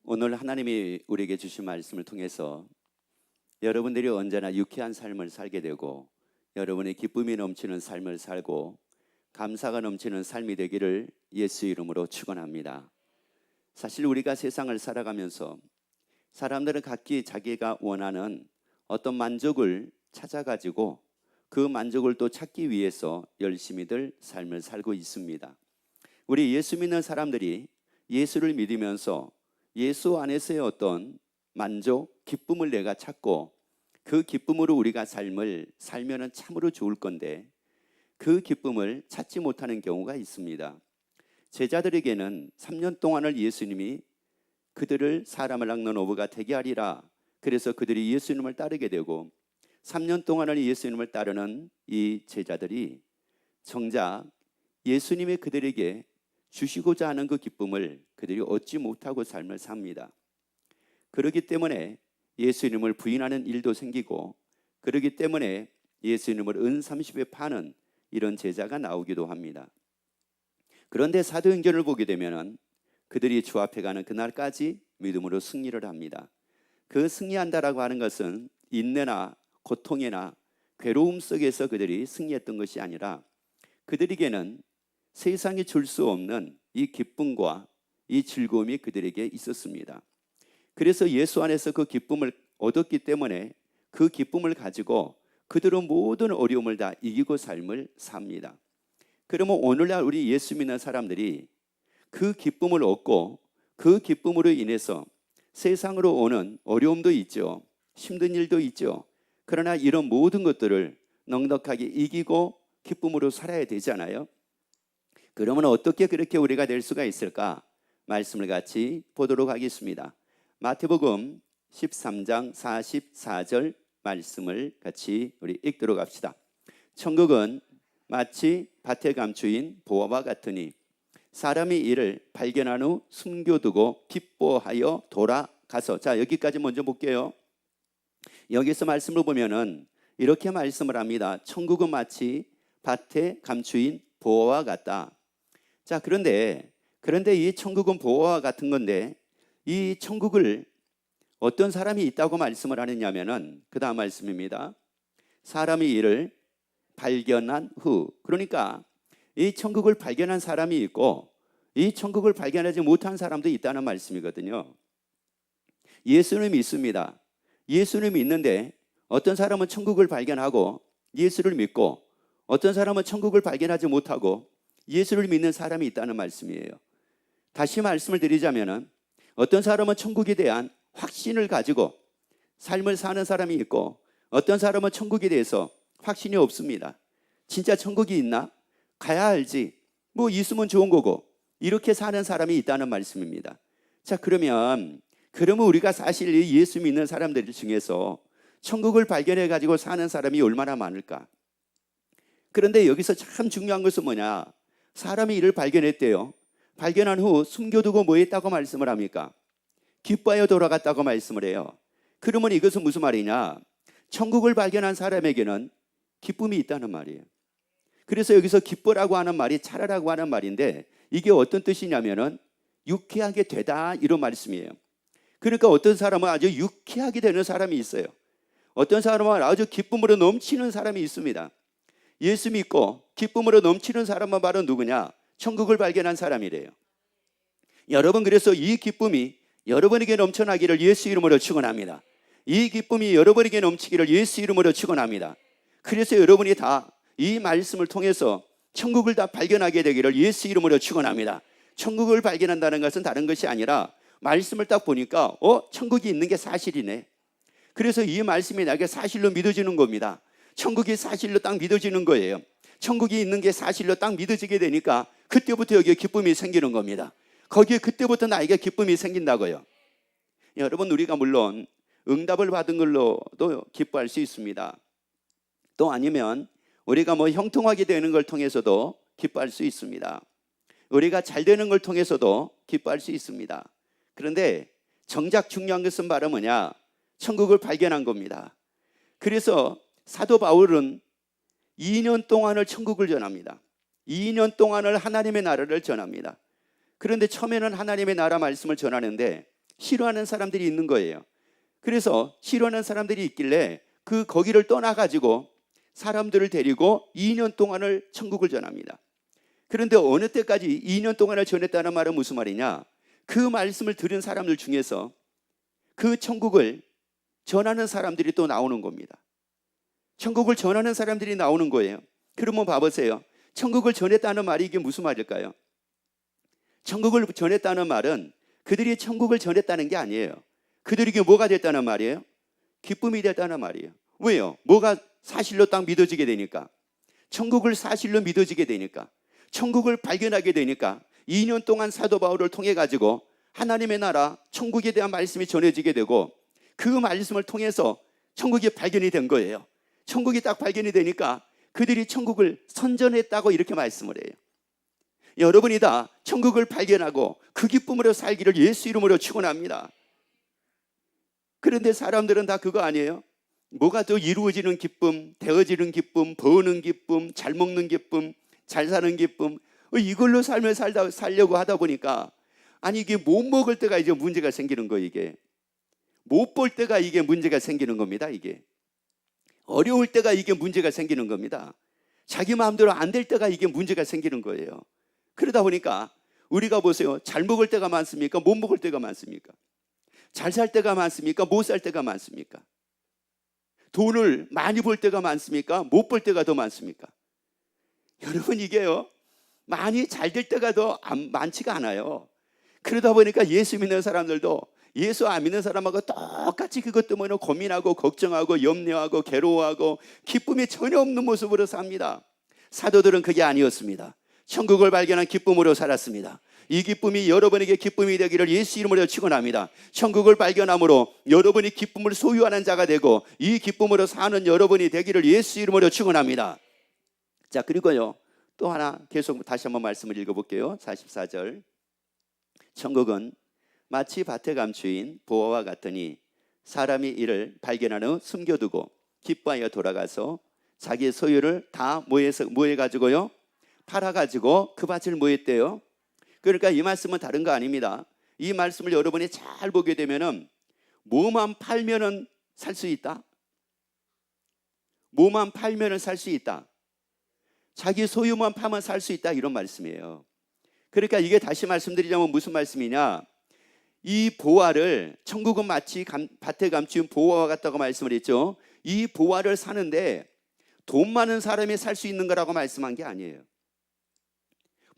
오늘 하나님이 우리에게 주신 말씀을 통해서 여러분들이 언제나 유쾌한 삶을 살게 되고 여러분의 기쁨이 넘치는 삶을 살고 감사가 넘치는 삶이 되기를 예수 이름으로 축원합니다. 사실 우리가 세상을 살아가면서 사람들은 각기 자기가 원하는 어떤 만족을 찾아가지고 그 만족을 또 찾기 위해서 열심히들 삶을 살고 있습니다. 우리 예수 믿는 사람들이 예수를 믿으면서 예수 안에서의 어떤 만족, 기쁨을 내가 찾고 그 기쁨으로 우리가 삶을 살면 참으로 좋을 건데 그 기쁨을 찾지 못하는 경우가 있습니다. 제자들에게는 3년 동안을 예수님이 그들을 사람을 낚는 어부가 되게 하리라. 그래서 그들이 예수님을 따르게 되고 3년 동안을 예수님을 따르는 이 제자들이 정작 예수님이 그들에게 주시고자 하는 그 기쁨을 그들이 얻지 못하고 삶을 삽니다. 그렇기 때문에 예수님을 부인하는 일도 생기고 그렇기 때문에 예수님을 은 30에 파는 이런 제자가 나오기도 합니다. 그런데 사도행전을 보게 되면 그들이 주 앞에 가는 그날까지 믿음으로 승리를 합니다. 그 승리한다라고 하는 것은 인내나 고통이나 괴로움 속에서 그들이 승리했던 것이 아니라 그들에게는 세상이 줄 수 없는 이 기쁨과 이 즐거움이 그들에게 있었습니다. 그래서 예수 안에서 그 기쁨을 얻었기 때문에 그 기쁨을 가지고 그들은 모든 어려움을 다 이기고 삶을 삽니다. 그러면 오늘날 우리 예수 믿는 사람들이 그 기쁨을 얻고 그 기쁨으로 인해서 세상으로 오는 어려움도 있죠. 힘든 일도 있죠. 그러나 이런 모든 것들을 넉넉하게 이기고 기쁨으로 살아야 되잖아요. 그러면 어떻게 그렇게 우리가 될 수가 있을까? 말씀을 같이 보도록 하겠습니다. 마태복음 13장 44절 말씀을 같이 우리 읽도록 합시다. 천국은 마치 밭에 감추인 보화와 같으니 사람이 이를 발견한 후 숨겨두고 기뻐하여 돌아가서. 자, 여기까지 먼저 볼게요. 여기서 말씀을 보면은 이렇게 말씀을 합니다. 천국은 마치 밭에 감추인 보화와 같다. 자, 그런데 이 천국은 보화와 같은 건데 이 천국을 어떤 사람이 있다고 말씀을 하느냐면은 그 다음 말씀입니다. 사람이 이를 발견한 후. 그러니까 이 천국을 발견한 사람이 있고 이 천국을 발견하지 못한 사람도 있다는 말씀이거든요. 예수는 믿습니다. 예수는 믿는데 어떤 사람은 천국을 발견하고 예수를 믿고 어떤 사람은 천국을 발견하지 못하고 예수를 믿는 사람이 있다는 말씀이에요. 다시 말씀을 드리자면 어떤 사람은 천국에 대한 확신을 가지고 삶을 사는 사람이 있고 어떤 사람은 천국에 대해서 확신이 없습니다. 진짜 천국이 있나? 가야 알지. 뭐 있으면 좋은 거고 이렇게 사는 사람이 있다는 말씀입니다. 자, 그러면 우리가 사실 이 예수 믿는 사람들 중에서 천국을 발견해 가지고 사는 사람이 얼마나 많을까? 그런데 여기서 참 중요한 것은 뭐냐? 사람이 이를 발견했대요. 발견한 후 숨겨두고 뭐 했다고 말씀을 합니까? 기뻐하여 돌아갔다고 말씀을 해요. 그러면 이것은 무슨 말이냐? 천국을 발견한 사람에게는 기쁨이 있다는 말이에요. 그래서 여기서 기뻐라고 하는 말이 차라라고 하는 말인데 이게 어떤 뜻이냐면은 유쾌하게 되다 이런 말씀이에요. 그러니까 어떤 사람은 아주 유쾌하게 되는 사람이 있어요. 어떤 사람은 아주 기쁨으로 넘치는 사람이 있습니다. 예수 믿고 기쁨으로 넘치는 사람만 바로 누구냐? 천국을 발견한 사람이래요. 여러분, 그래서 이 기쁨이 여러분에게 넘쳐나기를 예수 이름으로 축원합니다. 이 기쁨이 여러분에게 넘치기를 예수 이름으로 축원합니다. 그래서 여러분이 다 이 말씀을 통해서 천국을 다 발견하게 되기를 예수 이름으로 축원합니다. 천국을 발견한다는 것은 다른 것이 아니라 말씀을 딱 보니까 천국이 있는 게 사실이네. 그래서 이 말씀이 나에게 사실로 믿어지는 겁니다. 천국이 사실로 딱 믿어지는 거예요. 천국이 있는 게 사실로 딱 믿어지게 되니까 그때부터 여기에 기쁨이 생기는 겁니다. 거기에 그때부터 나에게 기쁨이 생긴다고요. 여러분, 우리가 물론 응답을 받은 걸로도 기뻐할 수 있습니다. 또 아니면 우리가 뭐 형통하게 되는 걸 통해서도 기뻐할 수 있습니다. 우리가 잘 되는 걸 통해서도 기뻐할 수 있습니다. 그런데 정작 중요한 것은 바로 뭐냐? 천국을 발견한 겁니다. 그래서 사도 바울은 2년 동안을 천국을 전합니다. 2년 동안을 하나님의 나라를 전합니다. 그런데 처음에는 하나님의 나라 말씀을 전하는데 싫어하는 사람들이 있는 거예요. 그래서 싫어하는 사람들이 있길래 거기를 떠나가지고 사람들을 데리고 2년 동안을 천국을 전합니다. 그런데 어느 때까지 2년 동안을 전했다는 말은 무슨 말이냐? 그 말씀을 들은 사람들 중에서 그 천국을 전하는 사람들이 또 나오는 겁니다. 천국을 전하는 사람들이 나오는 거예요. 그러면 봐보세요. 천국을 전했다는 말이 이게 무슨 말일까요? 천국을 전했다는 말은 그들이 천국을 전했다는 게 아니에요. 그들에게 뭐가 됐다는 말이에요? 기쁨이 됐다는 말이에요. 왜요? 뭐가 사실로 딱 믿어지게 되니까, 천국을 사실로 믿어지게 되니까, 천국을 발견하게 되니까 2년 동안 사도 바울을 통해 가지고 하나님의 나라 천국에 대한 말씀이 전해지게 되고 그 말씀을 통해서 천국이 발견이 된 거예요. 천국이 딱 발견이 되니까 그들이 천국을 선전했다고 이렇게 말씀을 해요. 여러분이 다 천국을 발견하고 그 기쁨으로 살기를 예수 이름으로 축원합니다. 그런데 사람들은 다 그거 아니에요? 뭐가 더 이루어지는 기쁨, 되어지는 기쁨, 버는 기쁨, 잘 먹는 기쁨, 잘 사는 기쁨, 이걸로 삶을 살려고 하다 보니까 아니 이게 못 먹을 때가 이제 문제가 생기는 거예요. 이게 못 볼 때가 이게 문제가 생기는 겁니다. 이게 어려울 때가 이게 문제가 생기는 겁니다. 자기 마음대로 안 될 때가 이게 문제가 생기는 거예요. 그러다 보니까 우리가 보세요. 잘 먹을 때가 많습니까? 못 먹을 때가 많습니까? 잘 살 때가 많습니까? 못 살 때가 많습니까? 돈을 많이 벌 때가 많습니까? 못 벌 때가 더 많습니까? 여러분 이게요, 많이 잘 될 때가 더 많지가 않아요. 그러다 보니까 예수 믿는 사람들도 예수 안 믿는 사람하고 똑같이 그것 때문에 고민하고 걱정하고 염려하고 괴로워하고 기쁨이 전혀 없는 모습으로 삽니다. 사도들은 그게 아니었습니다. 천국을 발견한 기쁨으로 살았습니다. 이 기쁨이 여러분에게 기쁨이 되기를 예수 이름으로 축원합니다. 천국을 발견함으로 여러분이 기쁨을 소유하는 자가 되고 이 기쁨으로 사는 여러분이 되기를 예수 이름으로 축원합니다. 자, 그리고요 또 하나 계속 다시 한번 말씀을 읽어볼게요. 44절. 천국은 마치 밭에 감추인 보화와 같으니 사람이 이를 발견한 후 숨겨두고 기뻐하여 돌아가서 자기의 소유를 다 뭐해가지고요 팔아가지고 그 밭을 뭐했대요? 그러니까 이 말씀은 다른 거 아닙니다. 이 말씀을 여러분이 잘 보게 되면은 뭐만 팔면은 살 수 있다? 뭐만 팔면은 살 수 있다? 자기 소유만 파면 살 수 있다, 이런 말씀이에요. 그러니까 이게 다시 말씀드리자면 무슨 말씀이냐? 이 보화를, 천국은 마치 밭에 감춘 보화와 같다고 말씀을 했죠. 이 보화를 사는데 돈 많은 사람이 살 수 있는 거라고 말씀한 게 아니에요.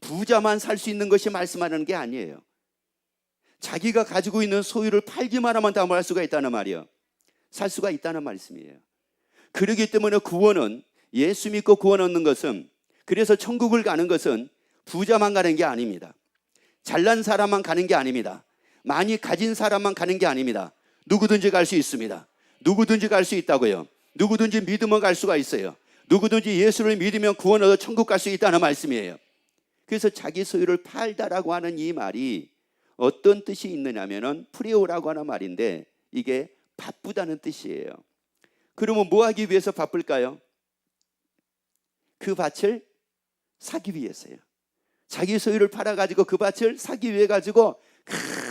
부자만 살 수 있는 것이 말씀하는 게 아니에요. 자기가 가지고 있는 소유를 팔기만 하면 다 할 수가 있다는 말이에요. 살 수가 있다는 말씀이에요. 그렇기 때문에 구원은, 예수 믿고 구원 얻는 것은, 그래서 천국을 가는 것은 부자만 가는 게 아닙니다. 잘난 사람만 가는 게 아닙니다. 많이 가진 사람만 가는 게 아닙니다. 누구든지 갈 수 있습니다. 누구든지 갈 수 있다고요. 누구든지 믿으면 갈 수가 있어요. 누구든지 예수를 믿으면 구원 얻어 천국 갈 수 있다는 말씀이에요. 그래서 자기 소유를 팔다라고 하는 이 말이 어떤 뜻이 있느냐면은 프레오라고 하는 말인데 이게 바쁘다는 뜻이에요. 그러면 뭐 하기 위해서 바쁠까요? 그 밭을 사기 위해서요. 자기 소유를 팔아가지고 그 밭을 사기 위해 가지고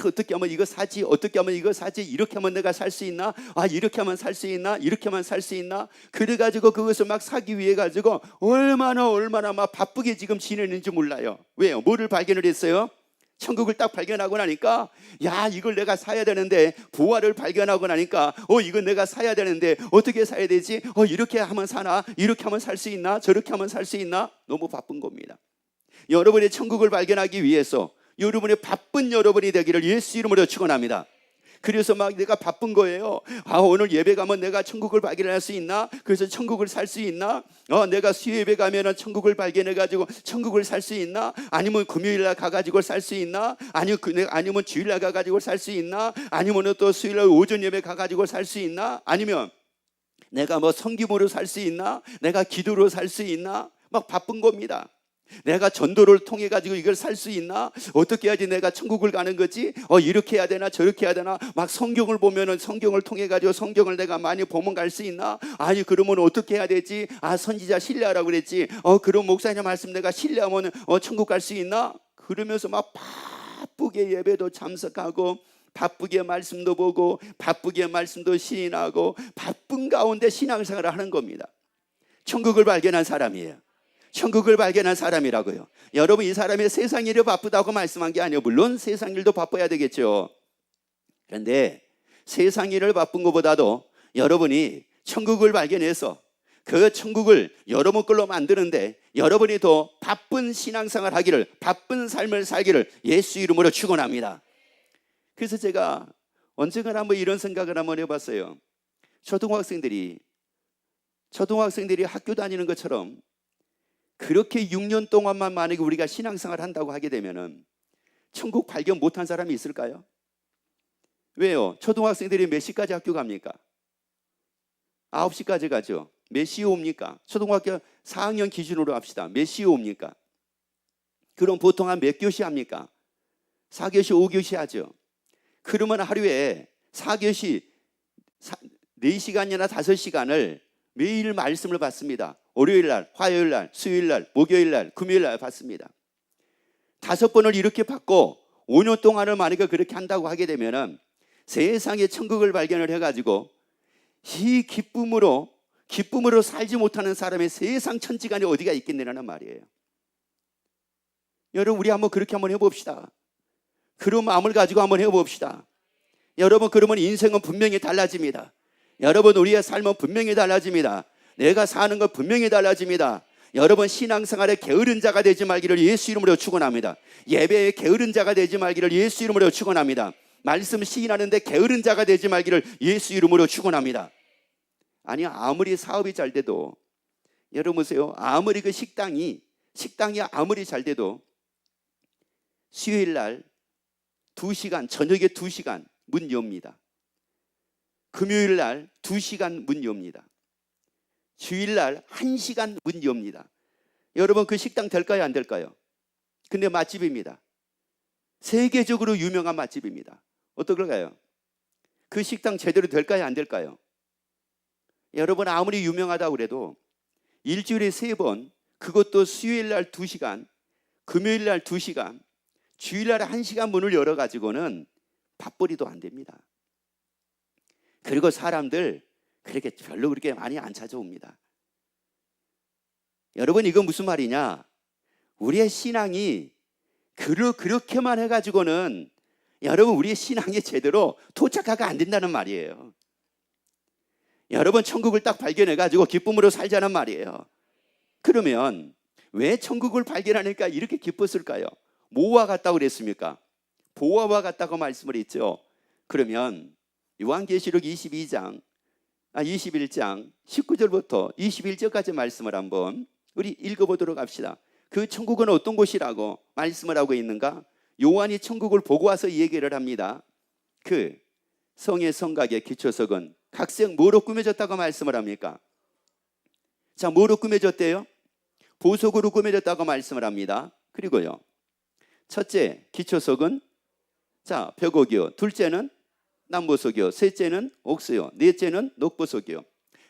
어떻게 하면 이거 사지, 어떻게 하면 이거 사지, 이렇게 하면 내가 살 수 있나, 이렇게 하면 살 수 있나, 이렇게 하면 살 수 있나, 그래가지고 그것을 막 사기 위해 가지고 얼마나 막 바쁘게 지금 지내는지 몰라요. 왜요? 뭐를 발견을 했어요? 천국을 딱 발견하고 나니까 야, 이걸 내가 사야 되는데, 보화를 발견하고 나니까 이건 내가 사야 되는데 어떻게 사야 되지? 이렇게 하면 사나, 이렇게 하면 살 수 있나, 저렇게 하면 살 수 있나, 너무 바쁜 겁니다. 여러분의 천국을 발견하기 위해서 여러분의 바쁜 여러분이 되기를 예수 이름으로 축원합니다. 그래서 막 내가 바쁜 거예요. 오늘 예배 가면 내가 천국을 발견할 수 있나? 그래서 천국을 살 수 있나? 내가 수요예배 가면은 천국을 발견해가지고 천국을 살 수 있나? 아니면 금요일날 가가지고 살 수 있나? 아니면 주일날 가가지고 살 수 있나? 아니면 또 수요일날 오전 예배 가가지고 살 수 있나? 아니면 내가 뭐 섬김으로 살 수 있나? 내가 기도로 살 수 있나? 막 바쁜 겁니다. 내가 전도를 통해 가지고 이걸 살 수 있나? 어떻게 해야지 내가 천국을 가는 거지? 이렇게 해야 되나 저렇게 해야 되나? 막 성경을 보면은 성경을 통해 가지고 성경을 내가 많이 보면 갈 수 있나? 아니 그러면 어떻게 해야 되지? 선지자 신뢰하라고 그랬지. 그럼 목사님 말씀 내가 신뢰하면 천국 갈 수 있나? 그러면서 막 바쁘게 예배도 참석하고 바쁘게 말씀도 보고 바쁘게 말씀도 시인하고 바쁜 가운데 신앙생활을 하는 겁니다. 천국을 발견한 사람이에요. 천국을 발견한 사람이라고요. 여러분, 이 사람이 세상 일이 바쁘다고 말씀한 게 아니에요. 물론 세상 일도 바빠야 되겠죠. 그런데 세상 일을 바쁜 것보다도 여러분이 천국을 발견해서 그 천국을 여러분 걸로 만드는데 여러분이 더 바쁜 신앙생활 하기를, 바쁜 삶을 살기를 예수 이름으로 축원합니다. 그래서 제가 언젠가 한번 이런 생각을 한번 해봤어요. 초등학생들이 학교 다니는 것처럼 그렇게 6년 동안만 만약에 우리가 신앙생활 한다고 하게 되면은 천국 발견 못한 사람이 있을까요? 왜요? 초등학생들이 몇 시까지 학교 갑니까? 9시까지 가죠. 몇 시에 옵니까? 초등학교 4학년 기준으로 합시다. 몇 시에 옵니까? 그럼 보통 한 몇 교시 합니까? 4교시, 5교시 하죠. 그러면 하루에 4교시 4시간이나 5시간을 매일 말씀을 받습니다. 월요일 날, 화요일 날, 수요일 날, 목요일 날, 금요일 날 받습니다. 5번을 이렇게 받고 5년 동안을 만약에 그렇게 한다고 하게 되면은 세상의 천국을 발견을 해가지고 이 기쁨으로 살지 못하는 사람의 세상 천지간에 어디가 있겠느냐는 말이에요. 여러분, 우리 그렇게 한번 해봅시다. 그런 마음을 가지고 한번 해봅시다. 여러분, 그러면 인생은 분명히 달라집니다. 여러분, 우리의 삶은 분명히 달라집니다. 내가 사는 것 분명히 달라집니다. 여러분, 신앙생활에 게으른 자가 되지 말기를 예수 이름으로 축원합니다. 예배에 게으른 자가 되지 말기를 예수 이름으로 축원합니다. 말씀 시인하는데 게으른 자가 되지 말기를 예수 이름으로 축원합니다. 아니, 아무리 사업이 잘 돼도, 여러분 보세요. 아무리 그 식당이 아무리 잘 돼도 수요일 날 2시간, 저녁에 2시간 문 엽니다. 금요일 날 2시간 문 엽니다. 주일 날 1시간 문 엽니다. 여러분, 그 식당 될까요, 안 될까요? 근데 맛집입니다. 세계적으로 유명한 맛집입니다. 어떨까요? 그 식당 제대로 될까요, 안 될까요? 여러분, 아무리 유명하다고 그래도 일주일에 3번, 그것도 수요일 날 2시간, 금요일 날 2시간, 주일 날 1시간 문을 열어가지고는 밥벌이도 안 됩니다. 그리고 사람들 그렇게 별로 그렇게 많이 안 찾아옵니다. 여러분, 이건 무슨 말이냐? 우리의 신앙이 그렇게만 해가지고는 여러분, 우리의 신앙이 제대로 도착하가 안 된다는 말이에요. 여러분, 천국을 딱 발견해가지고 기쁨으로 살자는 말이에요. 그러면 왜 천국을 발견하니까 이렇게 기뻤을까요? 뭐와 같다고 그랬습니까? 보화와 같다고 말씀을 했죠. 그러면 요한계시록 21장 19절부터 21절까지 말씀을 한번 우리 읽어보도록 합시다. 그 천국은 어떤 곳이라고 말씀을 하고 있는가? 요한이 천국을 보고 와서 얘기를 합니다. 그 성의 성곽의 기초석은 각색 뭐로 꾸며졌다고 말씀을 합니까? 자, 뭐로 꾸며졌대요? 보석으로 꾸며졌다고 말씀을 합니다. 그리고요, 첫째 기초석은 자, 벽옥이요, 둘째는 남보석이요, 셋째는 옥수요, 넷째는 녹보석이요,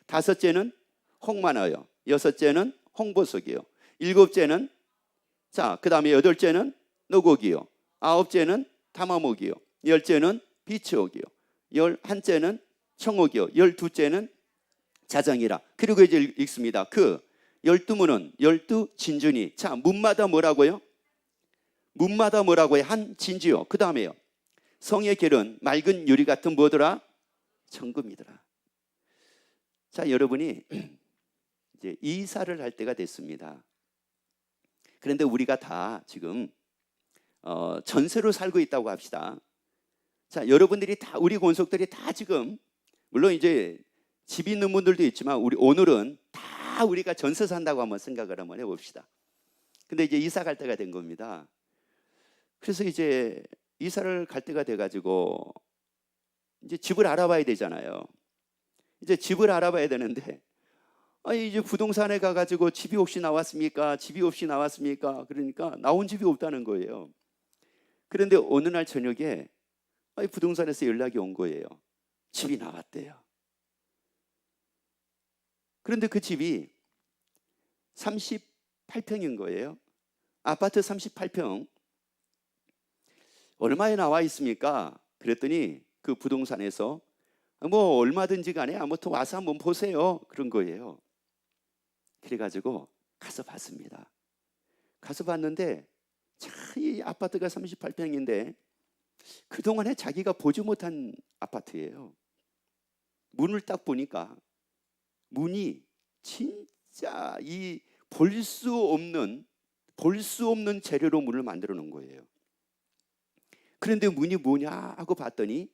다섯째는 홍만화요, 여섯째는 홍보석이요, 일곱째는 자, 그 다음에 여덟째는 노곡이요, 아홉째는 담화목이요, 열째는 비추옥이요, 열한째는 청옥이요, 열두째는 자장이라. 그리고 이제 읽습니다. 그 12문은 12진주니. 자, 문마다 뭐라고요? 문마다 뭐라고요? 한 진주요. 그 다음에요, 성의 길은 맑은 유리 같은 뭐더라? 천금이더라. 자, 여러분이 이제 이사를 할 때가 됐습니다. 그런데 우리가 다 지금 전세로 살고 있다고 합시다. 자, 여러분들이 다, 우리 권속들이 다 지금, 물론 이제 집이 있는 분들도 있지만 오늘은 다 우리가 전세 산다고 한번 생각을 한번 해봅시다. 근데 이제 이사 갈 때가 된 겁니다. 그래서 이제 이사를 갈 때가 돼가지고 이제 집을 알아봐야 되잖아요. 이제 집을 알아봐야 되는데, 이제 부동산에 가가지고 집이 혹시 나왔습니까? 집이 혹시 나왔습니까? 그러니까 나온 집이 없다는 거예요. 그런데 어느 날 저녁에 부동산에서 연락이 온 거예요. 집이 나왔대요. 그런데 그 집이 38평인 거예요. 아파트 38평. 얼마에 나와 있습니까? 그랬더니 그 부동산에서 뭐 얼마든지 간에 아무튼 와서 한번 보세요, 그런 거예요. 그래가지고 가서 봤습니다. 가서 봤는데 이 아파트가 38평인데 그동안에 자기가 보지 못한 아파트예요. 문을 딱 보니까 문이 진짜 이 볼 수 없는 재료로 문을 만들어 놓은 거예요. 그런데 문이 뭐냐 하고 봤더니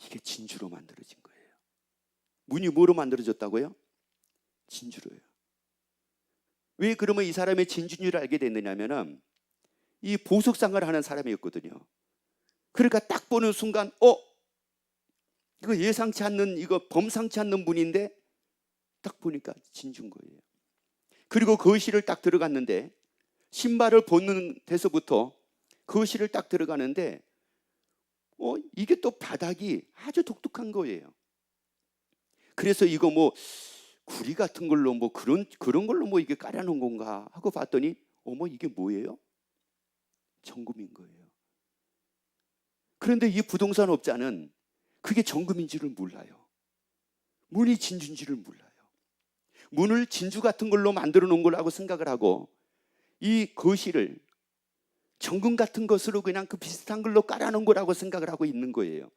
이게 진주로 만들어진 거예요. 문이 뭐로 만들어졌다고요? 진주로요. 왜 그러면 이 사람의 진주인 줄 알게 됐느냐면은 이 보석상을 하는 사람이었거든요. 그러니까 딱 보는 순간 이거 예상치 않는, 이거 범상치 않는 문인데 딱 보니까 진주인 거예요. 그리고 거실을 딱 들어갔는데 신발을 벗는 데서부터 거실을 딱 들어가는데 이게 또 바닥이 아주 독특한 거예요. 그래서 이거 뭐 구리 같은 걸로 뭐 그런 걸로 뭐 이게 깔아놓은 건가 하고 봤더니 이게 뭐예요? 정금인 거예요. 그런데 이 부동산 업자는 그게 정금인지를 몰라요. 문이 진주인지를 몰라요. 문을 진주 같은 걸로 만들어 놓은 거라고 생각을 하고 이 거실을 정금 같은 것으로 그냥 그 비슷한 걸로 깔아놓은 거라고 생각을 하고 있는 거예요.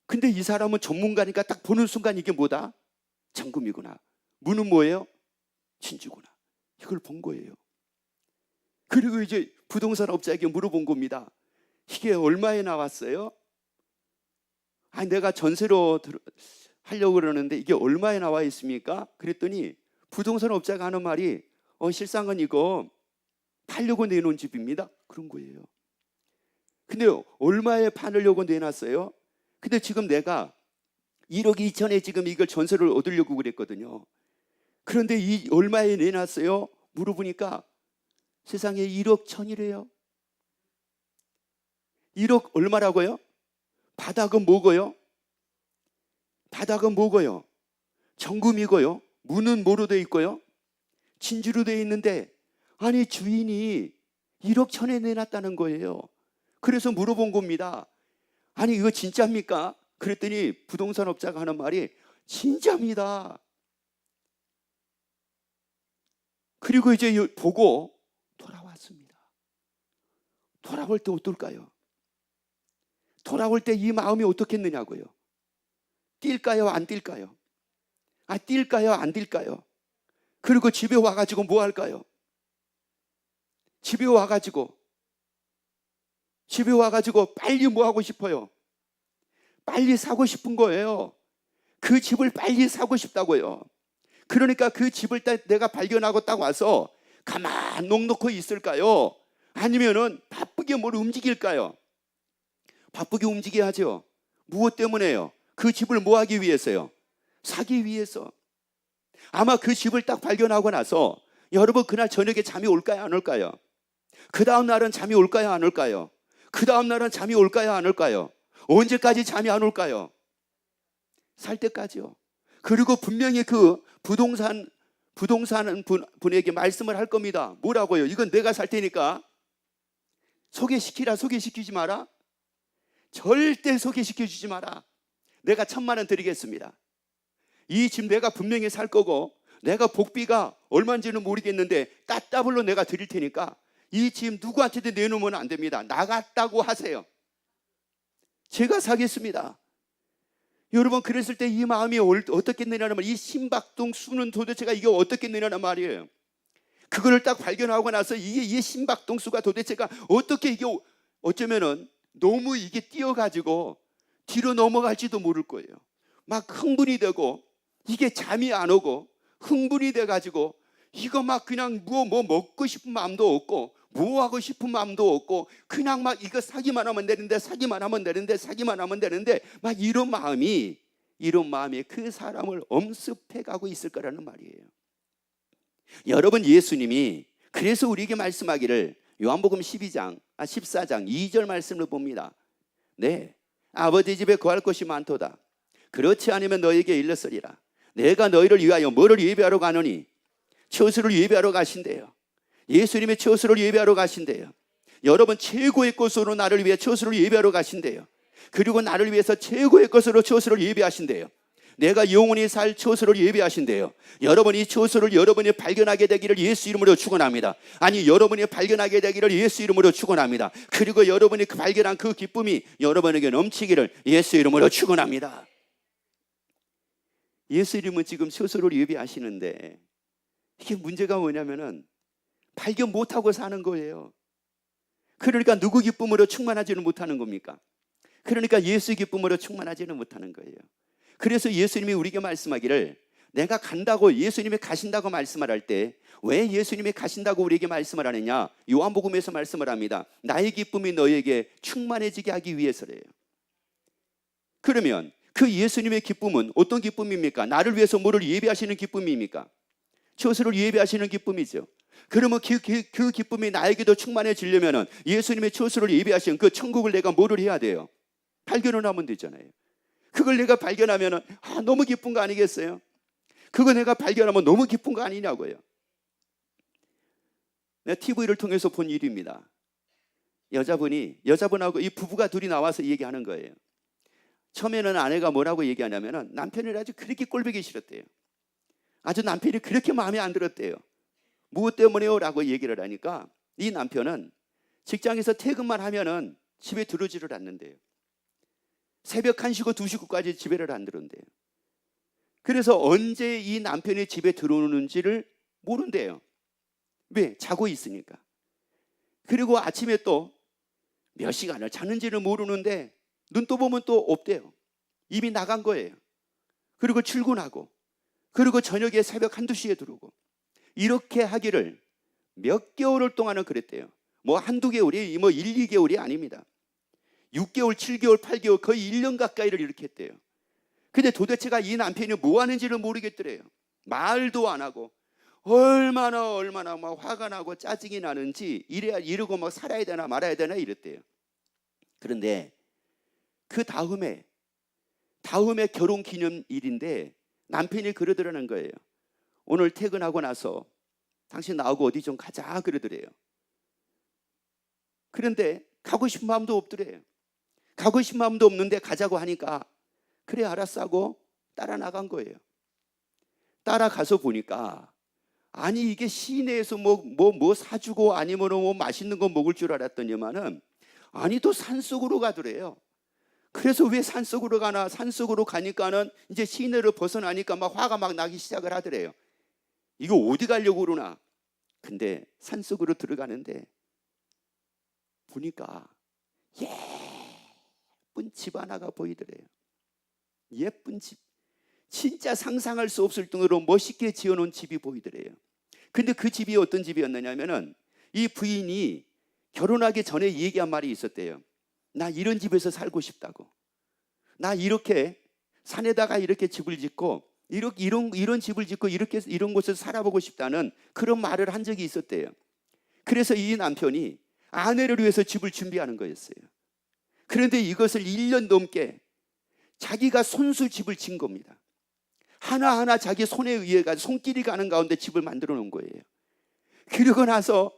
근데 이 사람은 전문가니까 딱 보는 순간 이게 뭐다? 정금이구나. 문은 뭐예요? 진주구나. 이걸 본 거예요. 그리고 이제 부동산 업자에게 물어본 겁니다. 이게 얼마에 나왔어요? 내가 전세로 하려고 그러는데 이게 얼마에 나와 있습니까? 그랬더니 부동산 업자가 하는 말이 실상은 이거 팔려고 내놓은 집입니다. 그런 거예요. 근데 얼마에 팔려고 내놨어요? 근데 지금 내가 1억 2천에 지금 이걸 전세를 얻으려고 그랬거든요. 그런데 이 얼마에 내놨어요? 물어보니까 세상에 1억 1천이래요. 1억 얼마라고요? 바닥은 뭐고요? 바닥은 뭐고요? 정금이고요. 문은 뭐로 되어 있고요? 진주로 되어 있는데 아니 주인이 1억 1천에 내놨다는 거예요. 그래서 물어본 겁니다. 아니 이거 진짜입니까? 그랬더니 부동산 업자가 하는 말이 진짜입니다. 그리고 이제 보고 돌아왔습니다. 돌아올 때 어떨까요? 돌아올 때 이 마음이 어떻겠느냐고요? 뛸까요? 안 뛸까요? 뛸까요? 안 뛸까요? 그리고 집에 와가지고 뭐 할까요? 집에 와가지고 빨리 뭐 하고 싶어요? 빨리 사고 싶은 거예요. 그 집을 빨리 사고 싶다고요. 그러니까 그 집을 내가 발견하고 딱 와서 가만 넋놓고 있을까요? 아니면은 바쁘게 뭘 움직일까요? 바쁘게 움직여야죠. 무엇 때문에요? 그 집을 뭐 하기 위해서요? 사기 위해서. 아마 그 집을 딱 발견하고 나서 여러분 그날 저녁에 잠이 올까요? 안 올까요? 그 다음 날은 잠이 올까요? 안 올까요? 그 다음 날은 잠이 올까요? 안 올까요? 언제까지 잠이 안 올까요? 살 때까지요. 그리고 분명히 그 부동산 분에게 말씀을 할 겁니다. 뭐라고요? 이건 내가 살 테니까 소개시키라. 소개시키지 마라. 절대 소개시켜주지 마라. 내가 1,000만 원 드리겠습니다. 이 집 내가 분명히 살 거고 내가 복비가 얼마인지는 모르겠는데 따따블로 내가 드릴 테니까 이 집 누구한테도 내놓으면 안 됩니다. 나갔다고 하세요. 제가 사겠습니다. 여러분 그랬을 때 이 마음이 어떻겠느냐는 말이에요. 이 신박동 수는 도대체가 이게 어떻겠느냐는 말이에요. 그거를 딱 발견하고 나서 이 신박동 수가 도대체가 어떻게 이게 어쩌면은 너무 이게 뛰어가지고 뒤로 넘어갈지도 모를 거예요. 막 흥분이 되고 이게 잠이 안 오고 흥분이 돼가지고 이거 막 그냥 뭐 먹고 싶은 마음도 없고 뭐 하고 싶은 마음도 없고 그냥 막 이거 사기만 하면 되는데 막 이런 마음이 그 사람을 엄습해 가고 있을 거라는 말이에요. 여러분 예수님이 그래서 우리에게 말씀하기를 요한복음 14장 2절 말씀을 봅니다. 네, 아버지 집에 거할 곳이 많도다. 그렇지 않으면 너에게 일렀으리라. 내가 너희를 위하여 뭐를 예배하러 가노니? 처소를 예배하러 가신대요. 예수님의 처소를 예배하러 가신대요. 여러분 최고의 것으로 나를 위해 처소를 예배하러 가신대요. 그리고 나를 위해서 최고의 것으로 처소를 예배하신대요. 내가 영원히 살 처소를 예배하신대요. 여러분이 처소를 여러분이 발견하게 되기를 예수 이름으로 축원합니다. 아니, 여러분이 발견하게 되기를 예수 이름으로 축원합니다. 그리고 여러분이 발견한 그 기쁨이 여러분에게 넘치기를 예수 이름으로 축원합니다. 예수 이름은 지금 처소를 예배하시는데 이게 문제가 뭐냐면은 발견 못하고 사는 거예요. 그러니까 누구 기쁨으로 충만하지는 못하는 겁니까? 그러니까 예수 기쁨으로 충만하지는 못하는 거예요. 그래서 예수님이 우리에게 말씀하기를, 내가 간다고, 예수님이 가신다고 말씀을 할 때 왜 예수님이 가신다고 우리에게 말씀을 하느냐? 요한복음에서 말씀을 합니다. 나의 기쁨이 너에게 충만해지게 하기 위해서래요. 그러면 그 예수님의 기쁨은 어떤 기쁨입니까? 나를 위해서 뭐를 예배하시는 기쁨입니까? 처소를 예배하시는 기쁨이죠. 그러면 그 기쁨이 나에게도 충만해지려면 예수님의 처소를 예배하시는 그 천국을 내가 뭐를 해야 돼요? 발견을 하면 되잖아요. 그걸 내가 발견하면 너무 기쁜 거 아니겠어요? 그거 내가 발견하면 너무 기쁜 거 아니냐고요. 내가 TV를 통해서 본 일입니다. 여자분하고 이 부부가 둘이 나와서 얘기하는 거예요. 처음에는 아내가 뭐라고 얘기하냐면 남편이 아주 그렇게 꼴보기 싫었대요. 아주 남편이 그렇게 마음에 안 들었대요. 무엇 때문에요? 라고 얘기를 하니까 이 남편은 직장에서 퇴근만 하면은 집에 들어오지를 않는데요. 새벽 1시고 2시까지 집에를 안 들어온대요. 그래서 언제 이 남편이 집에 들어오는지를 모른대요. 왜? 자고 있으니까. 그리고 아침에 또 몇 시간을 자는지를 모르는데 눈 떠보면 또 없대요. 이미 나간 거예요. 그리고 출근하고, 그리고 저녁에 새벽 1~2시에 들어오고, 이렇게 하기를 몇 개월을 동안은 그랬대요. 뭐 한두 개월이 1~2개월이 아닙니다. 6개월, 7개월, 8개월, 거의 1년 가까이를 이렇게 했대요. 근데 도대체가 이 남편이 뭐 하는지를 모르겠더래요. 말도 안 하고 얼마나 막 화가 나고 짜증이 나는지 이러고 막 살아야 되나 말아야 되나 이랬대요. 그런데 그 다음에 결혼 기념일인데 남편이 그러더라는 거예요. 오늘 퇴근하고 나서 당신 나하고 어디 좀 가자 그러더래요. 그런데 가고 싶은 마음도 없더래요. 가고 싶은 마음도 없는데 가자고 하니까 그래 알았어 하고 따라 나간 거예요. 따라가서 보니까 아니 이게 시내에서 뭐 사주고 아니면 뭐 맛있는 거 먹을 줄 알았더니만은 아니 또 산속으로 가더래요. 그래서 왜 산속으로 가나? 산속으로 가니까는 이제 시내를 벗어나니까 막 화가 막 나기 시작을 하더래요. 이거 어디 가려고 그러나? 근데 산속으로 들어가는데 보니까 예쁜 집 하나가 보이더래요. 예쁜 집. 진짜 상상할 수 없을 정도로 멋있게 지어놓은 집이 보이더래요. 근데 그 집이 어떤 집이었느냐면은 이 부인이 결혼하기 전에 얘기한 말이 있었대요. 나 이런 집에서 살고 싶다고. 나 이렇게 산에다가 이렇게 집을 짓고 이런 집을 짓고 이런 곳에서 살아보고 싶다는 그런 말을 한 적이 있었대요. 그래서 이 남편이 아내를 위해서 집을 준비하는 거였어요. 그런데 이것을 1년 넘게 자기가 손수 집을 진 겁니다. 하나하나 자기 손에 의해 가지고 손길이 가는 가운데 집을 만들어 놓은 거예요. 그러고 나서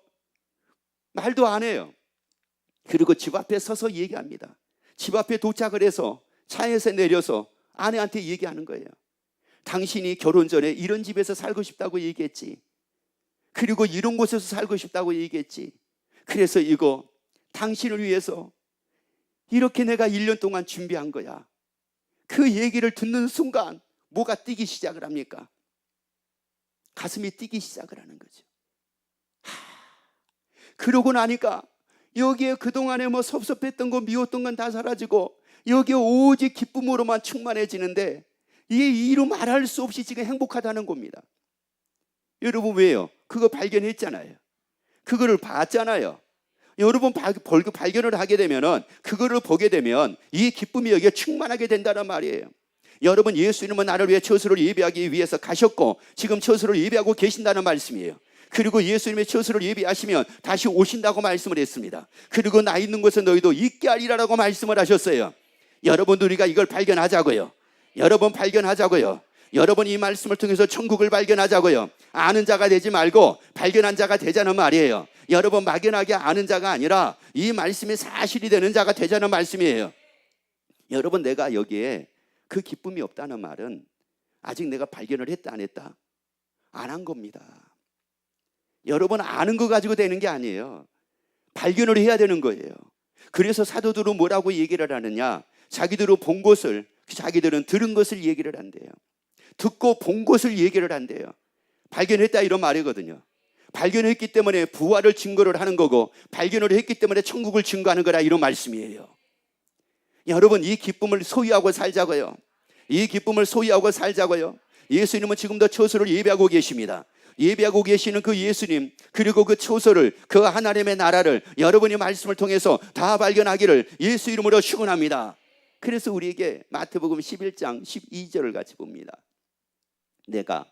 말도 안 해요. 그리고 집 앞에 서서 얘기합니다. 집 앞에 도착을 해서 차에서 내려서 아내한테 얘기하는 거예요. 당신이 결혼 전에 이런 집에서 살고 싶다고 얘기했지. 그리고 이런 곳에서 살고 싶다고 얘기했지. 그래서 이거 당신을 위해서 이렇게 내가 1년 동안 준비한 거야. 그 얘기를 듣는 순간 뭐가 뛰기 시작을 합니까? 가슴이 뛰기 시작을 하는 거죠. 그러고 나니까 여기에 그동안에 뭐 섭섭했던 거 미웠던 건 다 사라지고 여기에 오직 기쁨으로만 충만해지는데 이게 이루 말할 수 없이 지금 행복하다는 겁니다. 여러분 왜요? 그거 발견했잖아요. 그거를 봤잖아요. 여러분 발견을 하게 되면은 그거를 보게 되면 이 기쁨이 여기에 충만하게 된다는 말이에요. 여러분 예수님은 나를 위해 처소를 예배하기 위해서 가셨고 지금 처소를 예배하고 계신다는 말씀이에요. 그리고 예수님의 처소를 예배하시면 다시 오신다고 말씀을 했습니다. 그리고 나 있는 곳에 너희도 있게 하리라라고 말씀을 하셨어요. 여러분 우리가 이걸 발견하자고요. 여러분 발견하자고요. 여러분 이 말씀을 통해서 천국을 발견하자고요. 아는 자가 되지 말고 발견한 자가 되자는 말이에요. 여러분 막연하게 아는 자가 아니라 이 말씀이 사실이 되는 자가 되자는 말씀이에요. 여러분, 내가 여기에 그 기쁨이 없다는 말은 아직 내가 발견을 했다 안 했다? 안 한 겁니다. 여러분, 아는 거 가지고 되는 게 아니에요. 발견을 해야 되는 거예요. 그래서 사도들은 뭐라고 얘기를 하느냐? 자기들은 본 것을, 자기들은 들은 것을 얘기를 한대요. 듣고 본 것을 얘기를 한대요. 발견했다 이런 말이거든요. 발견했기 때문에 부활을 증거를 하는 거고, 발견을 했기 때문에 천국을 증거하는 거라 이런 말씀이에요. 여러분, 이 기쁨을 소유하고 살자고요. 이 기쁨을 소유하고 살자고요. 예수님은 지금도 처소를 예배하고 계십니다. 예배하고 계시는 그 예수님, 그리고 그 처소를, 그 하나님의 나라를 여러분이 말씀을 통해서 다 발견하기를 예수 이름으로 축원합니다. 그래서 우리에게 마태복음 11장 12절을 같이 봅니다. 내가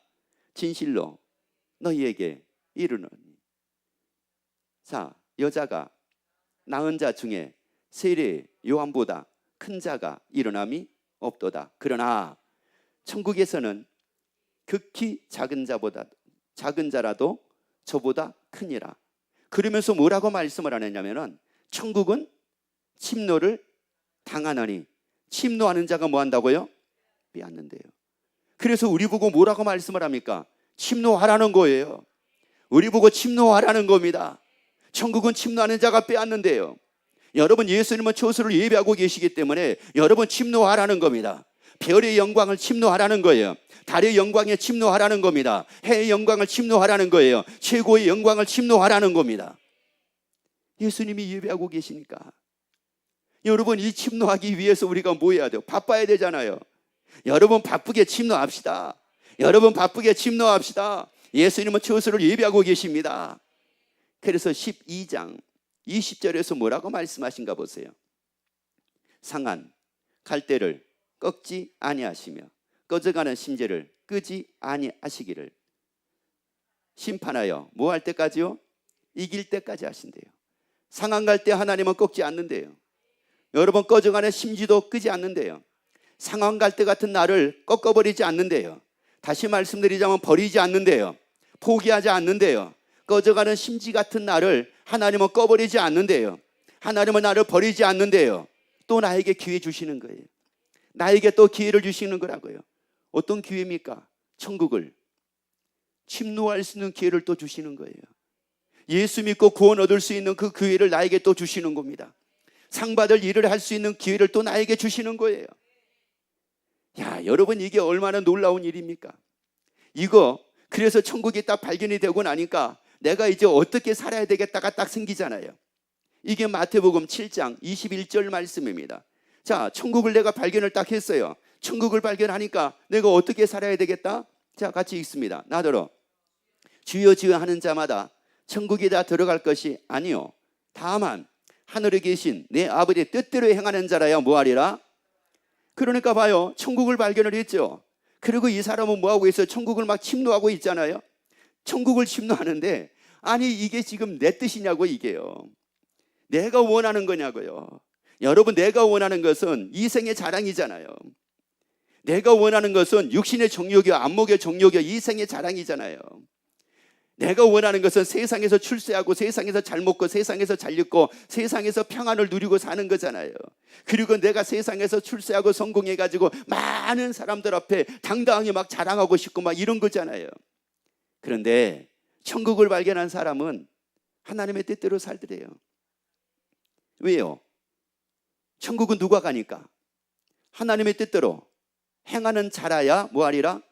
진실로 너희에게 이르노니, 자, 여자가 낳은 자 중에 세례 요한보다 큰 자가 일어남이 없도다. 그러나 천국에서는 극히 작은 자라도 저보다 크니라. 그러면서 뭐라고 말씀을 하느냐면은, 천국은 침노를 당하나니, 침노하는 자가 뭐 한다고요? 빼앗는데요. 그래서 우리 보고 뭐라고 말씀을 합니까? 침노하라는 거예요. 우리 보고 침노하라는 겁니다. 천국은 침노하는 자가 빼앗는데요. 여러분, 예수님은 처소를 예배하고 계시기 때문에 여러분 침노하라는 겁니다. 별의 영광을 침노하라는 거예요. 달의 영광에 침노하라는 겁니다. 해의 영광을 침노하라는 거예요. 최고의 영광을 침노하라는 겁니다. 예수님이 예배하고 계시니까. 여러분, 이 침노하기 위해서 우리가 뭐 해야 돼요? 바빠야 되잖아요. 여러분, 바쁘게 침노합시다. 여러분, 바쁘게 침노합시다. 예수님은 처소를 예배하고 계십니다. 그래서 12장 20절에서 뭐라고 말씀하신가 보세요. 상한 갈대를 꺾지 아니하시며 꺼져가는 심지를 끄지 아니하시기를 심판하여 뭐 할 때까지요? 이길 때까지 하신대요. 상한 갈대 하나님은 꺾지 않는데요. 여러분, 꺼져가는 심지도 끄지 않는데요. 상한 갈대 같은 나를 꺾어버리지 않는데요. 다시 말씀드리자면 버리지 않는데요. 포기하지 않는데요. 꺼져가는 심지 같은 나를 하나님은 꺼버리지 않는데요. 하나님은 나를 버리지 않는데요. 또 나에게 기회 주시는 거예요. 나에게 또 기회를 주시는 거라고요. 어떤 기회입니까? 천국을 침노할 수 있는 기회를 또 주시는 거예요. 예수 믿고 구원 얻을 수 있는 그 기회를 나에게 또 주시는 겁니다. 상 받을 일을 할 수 있는 기회를 또 나에게 주시는 거예요. 야, 여러분, 이게 얼마나 놀라운 일입니까? 이거 그래서 천국이 딱 발견이 되고 나니까 내가 이제 어떻게 살아야 되겠다가 딱 생기잖아요. 이게 마태복음 7장 21절 말씀입니다. 자, 천국을 내가 발견을 딱 했어요. 천국을 발견하니까 내가 어떻게 살아야 되겠다? 자, 같이 읽습니다. 나더러 주여 주여 하는 자마다 천국에 다 들어갈 것이 아니요 다만 하늘에 계신 내 아버지의 뜻대로 행하는 자라야 뭐하리라? 그러니까 봐요, 천국을 발견을 했죠. 그리고 이 사람은 뭐하고 있어요? 천국을 막 침노하고 있잖아요. 천국을 침노하는데, 아니 이게 지금 내 뜻이냐고, 이게요. 내가 원하는 거냐고요. 여러분, 내가 원하는 것은 이생의 자랑이잖아요. 내가 원하는 것은 육신의 정욕이요 안목의 정욕이요 이생의 자랑이잖아요. 내가 원하는 것은 세상에서 출세하고 세상에서 잘 먹고 세상에서 잘 입고 세상에서 평안을 누리고 사는 거잖아요. 그리고 내가 세상에서 출세하고 성공해가지고 많은 사람들 앞에 당당하게 막 자랑하고 싶고 막 이런 거잖아요. 그런데 천국을 발견한 사람은 하나님의 뜻대로 살더래요. 왜요? 천국은 누가 가니까? 하나님의 뜻대로 행하는 자라야 뭐하리라?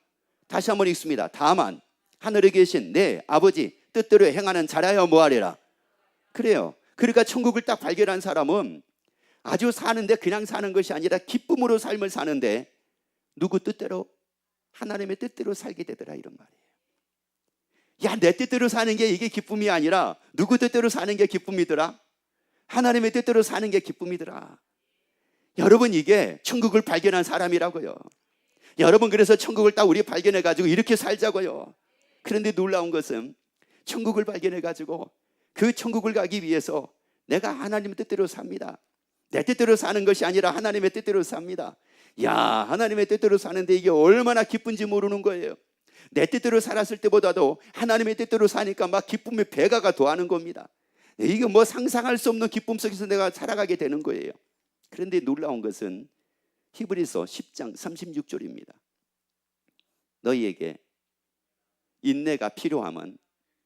다시 한번 읽습니다. 다만 하늘에 계신 내 아버지 뜻대로 행하는 자라야 뭐하리라? 그래요. 그러니까 천국을 딱 발견한 사람은 아주 사는데 그냥 사는 것이 아니라 기쁨으로 삶을 사는데 누구 뜻대로? 하나님의 뜻대로 살게 되더라, 이런 말이에요. 야, 내 뜻대로 사는 게 이게 기쁨이 아니라 누구 뜻대로 사는 게 기쁨이더라? 하나님의 뜻대로 사는 게 기쁨이더라. 여러분, 이게 천국을 발견한 사람이라고요. 여러분, 그래서 천국을 딱 우리 발견해가지고 이렇게 살자고요. 그런데 놀라운 것은 천국을 발견해가지고 그 천국을 가기 위해서 내가 하나님의 뜻대로 삽니다. 내 뜻대로 사는 것이 아니라 하나님의 뜻대로 삽니다. 야, 하나님의 뜻대로 사는데 이게 얼마나 기쁜지 모르는 거예요. 내 뜻대로 살았을 때보다도 하나님의 뜻대로 사니까 막 기쁨의 배가가 더하는 겁니다. 이게 뭐 상상할 수 없는 기쁨 속에서 내가 살아가게 되는 거예요. 그런데 놀라운 것은 히브리서 10장 36절입니다. 너희에게 인내가 필요함은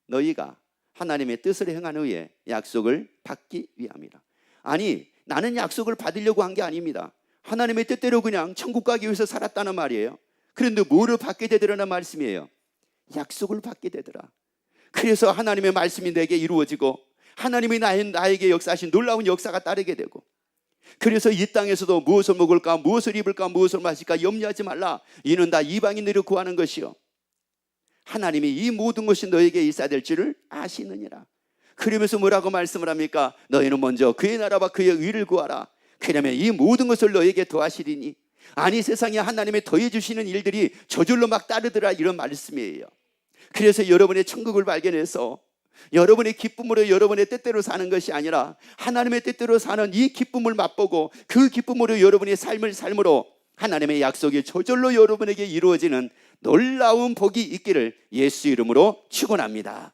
너희가 하나님의 뜻을 행한 후에 약속을 받기 위함이라. 아니, 나는 약속을 받으려고 한 게 아닙니다. 하나님의 뜻대로 그냥 천국 가기 위해서 살았다는 말이에요. 그런데 뭐를 받게 되더라는 말씀이에요? 약속을 받게 되더라. 그래서 하나님의 말씀이 내게 이루어지고 하나님이 나에게 역사하신 놀라운 역사가 따르게 되고, 그래서 이 땅에서도 무엇을 먹을까, 무엇을 입을까, 무엇을 마실까 염려하지 말라. 이는 다 이방인들이 구하는 것이요 하나님이 이 모든 것이 너에게 있어야 될 줄을 아시느니라. 그러면서 뭐라고 말씀을 합니까? 너희는 먼저 그의 나라와 그의 의를 구하라. 그러면 이 모든 것을 너에게 더하시리니. 아니, 세상에 하나님의 더해 주시는 일들이 저절로 막 따르더라, 이런 말씀이에요. 그래서 여러분의 천국을 발견해서 여러분의 기쁨으로 여러분의 뜻대로 사는 것이 아니라 하나님의 뜻대로 사는 이 기쁨을 맛보고 그 기쁨으로 여러분의 삶을 삶으로 하나님의 약속이 저절로 여러분에게 이루어지는 놀라운 복이 있기를 예수 이름으로 축원합니다.